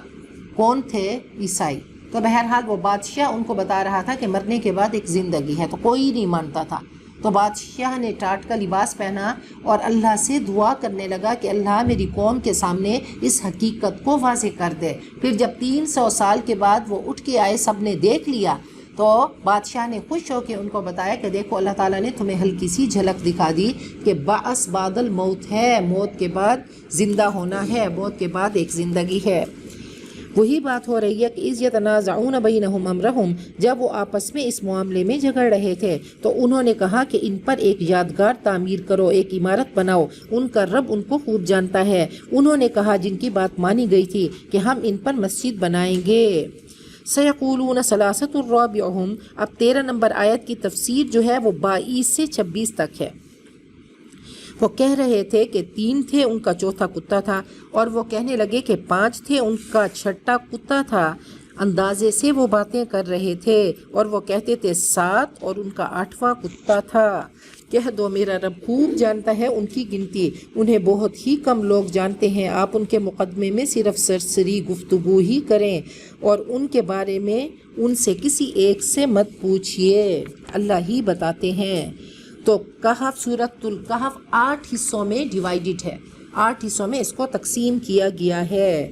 کون تھے؟ عیسائی۔ تو بہرحال وہ بادشاہ ان کو بتا رہا تھا کہ مرنے کے بعد ایک زندگی ہے، تو کوئی نہیں مانتا تھا۔ تو بادشاہ نے ٹاٹ کا لباس پہنا اور اللہ سے دعا کرنے لگا کہ اللہ میری قوم کے سامنے اس حقیقت کو واضح کر دے۔ پھر جب 300 سال کے بعد وہ اٹھ کے آئے، سب نے دیکھ لیا، تو بادشاہ نے خوش ہو کے ان کو بتایا کہ دیکھو اللہ تعالیٰ نے تمہیں ہلکی سی جھلک دکھا دی کہ بعث بعد الموت ہے، موت کے بعد زندہ ہونا ہے، موت کے بعد ایک زندگی ہے۔ وہی بات ہو رہی ہے کہ اذ یتنازعون بینہم امرہم، جب وہ آپس میں اس معاملے میں جھگڑ رہے تھے تو انہوں نے کہا کہ ان پر ایک یادگار تعمیر کرو، ایک عمارت بناؤ، ان کا رب ان کو خوب جانتا ہے۔ انہوں نے کہا جن کی بات مانی گئی تھی کہ ہم ان پر مسجد بنائیں گے۔ سیقولون ثلاثۃ رابعہم، اب 13 نمبر آیت کی تفسیر جو ہے وہ 22 سے 26 تک ہے۔ وہ کہہ رہے تھے کہ 3 تھے، ان کا چوتھا کتا تھا، اور وہ کہنے لگے کہ 5 تھے، ان کا چھٹا کتا تھا۔ اندازے سے وہ باتیں کر رہے تھے، اور وہ کہتے تھے 7 اور ان کا 8واں کتا تھا۔ کہہ دو میرا رب خوب جانتا ہے ان کی گنتی، انہیں بہت ہی کم لوگ جانتے ہیں۔ آپ ان کے مقدمے میں صرف سرسری گفتگو ہی کریں اور ان کے بارے میں ان سے کسی ایک سے مت پوچھئے، اللہ ہی بتاتے ہیں۔ تو کہف، سورۃ الکہف 8 حصوں میں ڈیوائیڈڈ ہے، 8 حصوں میں اس کو تقسیم کیا گیا ہے۔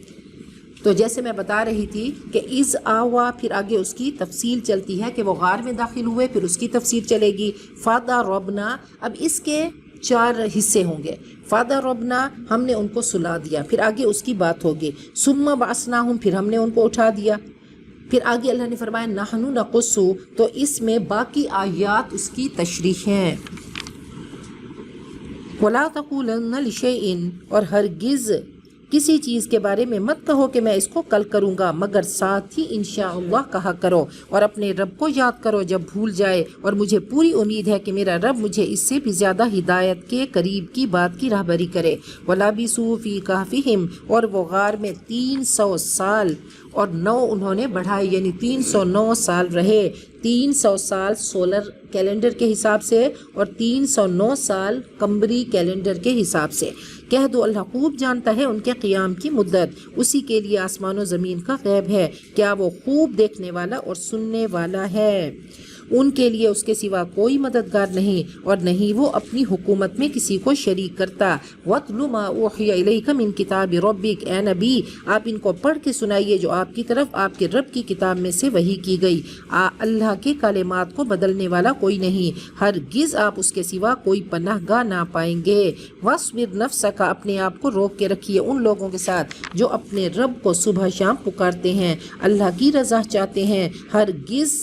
تو جیسے میں بتا رہی تھی کہ اذ آوا، پھر آگے اس کی تفصیل چلتی ہے کہ وہ غار میں داخل ہوئے، پھر اس کی تفصیل چلے گی۔ فادا ربنا، اب اس کے 4 حصے ہوں گے۔ فادا ربنا، ہم نے ان کو سلا دیا، پھر آگے اس کی بات ہوگی۔ ثم بعثناہم، پھر ہم نے ان کو اٹھا دیا، پھر آگے اللہ نے فرمایا نحن نقص، تو اس میں باقی آیات اس کی تشریح ہیں۔ وَلَا تَقُولَنَّ لِشَيْءٍ، اور ہرگز کسی چیز کے بارے میں مت کہو کہ میں اس کو کل کروں گا، مگر ساتھ ہی انشاءاللہ کہا کرو، اور اپنے رب کو یاد کرو جب بھول جائے، اور مجھے پوری امید ہے کہ میرا رب مجھے اس سے بھی زیادہ ہدایت کے قریب کی بات کی راہبری کرے۔ وَلَبِثُوا فِي كَهْفِهِمْ، اور وہ غار میں 300 سال اور 9 انہوں نے بڑھائے، یعنی 309 سال رہے۔ 300 سال سولر کیلنڈر کے حساب سے اور 309 سال قمری کیلنڈر کے حساب سے۔ کہہ دو اللہ خوب جانتا ہے ان کے قیام کی مدت، اسی کے لیے آسمان و زمین کا غیب ہے، کیا وہ خوب دیکھنے والا اور سننے والا ہے۔ ان کے لیے اس کے سوا کوئی مددگار نہیں اور نہیں وہ اپنی حکومت میں کسی کو شریک کرتا۔ وَاتْلُ مَا أُوحِيَ إِلَيْكَ مِنْ كِتَابِ رَبِّكَ، اے نبی آپ ان کو پڑھ کے سنائیے جو آپ کی طرف آپ کے رب کی کتاب میں سے وحی کی گئی۔ اللہ کے کلمات کو بدلنے والا کوئی نہیں، ہرگز آپ اس کے سوا کوئی پناہ گاہ نہ پائیں گے۔ وَاصْبِرْ نَفْسَكَ، اپنے آپ کو روک کے رکھیے ان لوگوں کے ساتھ جو اپنے رب کو صبح شام پکارتے ہیں، اللہ کی رضا چاہتے ہیں، ہرگز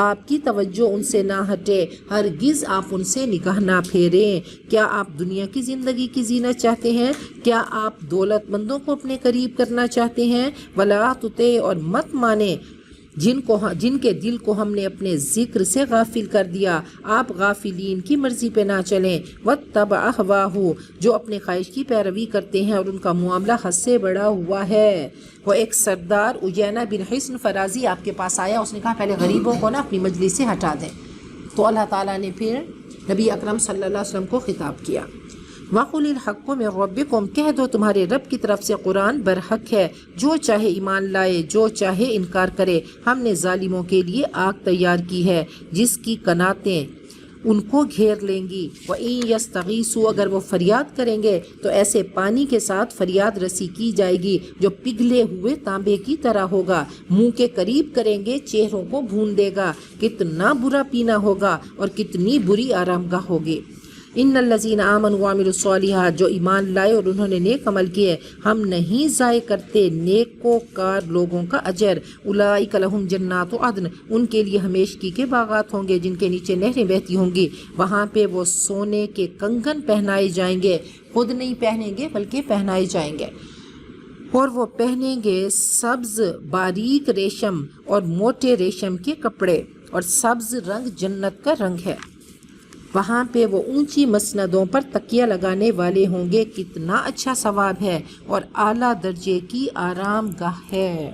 آپ کی توجہ ان سے نہ ہٹے، ہرگز آپ ان سے نگاہ نہ پھیریں۔ کیا آپ دنیا کی زندگی کی زینت چاہتے ہیں؟ کیا آپ دولت مندوں کو اپنے قریب کرنا چاہتے ہیں؟ وَلَا تُطِعْ، اور مت مانے جن کے دل کو ہم نے اپنے ذکر سے غافل کر دیا، آپ غافلین کی مرضی پہ نہ چلیں۔ وَاتَّبَعْ أَهْوَاهُ، جو اپنے خواہش کی پیروی کرتے ہیں اور ان کا معاملہ حد سے بڑا ہوا ہے۔ وہ ایک سردار عیینہ بن حصن فرازی آپ کے پاس آیا، اس نے کہا پہلے غریبوں کو نا اپنی مجلس سے ہٹا دیں، تو اللہ تعالیٰ نے پھر نبی اکرم صلی اللہ علیہ وسلم کو خطاب کیا۔ وَقُلِ الْحَقُّ مِنْ رَبِّكُمْ، کہہ دو تمہارے رب کی طرف سے قرآن برحق ہے، جو چاہے ایمان لائے جو چاہے انکار کرے۔ ہم نے ظالموں کے لیے آگ تیار کی ہے جس کی کناتیں ان کو گھیر لیں گی۔ وَإِن يَسْتَغِيثُوا، اگر وہ فریاد کریں گے تو ایسے پانی کے ساتھ فریاد رسی کی جائے گی جو پگھلے ہوئے تانبے کی طرح ہوگا، منہ کے قریب کریں گے چہروں کو بھون دے گا۔ کتنا برا پینا ہوگا اور کتنی بری آرام گاہ ہوگی۔ ان الذین آمنوا وعملوا الصالحات، جو ایمان لائے اور انہوں نے نیک عمل کیے، ہم نہیں ضائع کرتے نیکوکار لوگوں کا اجر۔ اولئک لہم جنات عدن، ان کے لیے ہمیشگی کے باغات ہوں گے جن کے نیچے نہریں بہتی ہوں گی، وہاں پہ وہ سونے کے کنگن پہنائے جائیں گے، خود نہیں پہنیں گے بلکہ پہنائے جائیں گے، اور وہ پہنیں گے سبز باریک ریشم اور موٹے ریشم کے کپڑے، اور سبز رنگ جنت کا رنگ ہے۔ وہاں پہ وہ اونچی مسندوں پر تکیہ لگانے والے ہوں گے، کتنا اچھا ثواب ہے اور اعلیٰ درجے کی آرام گاہ ہے۔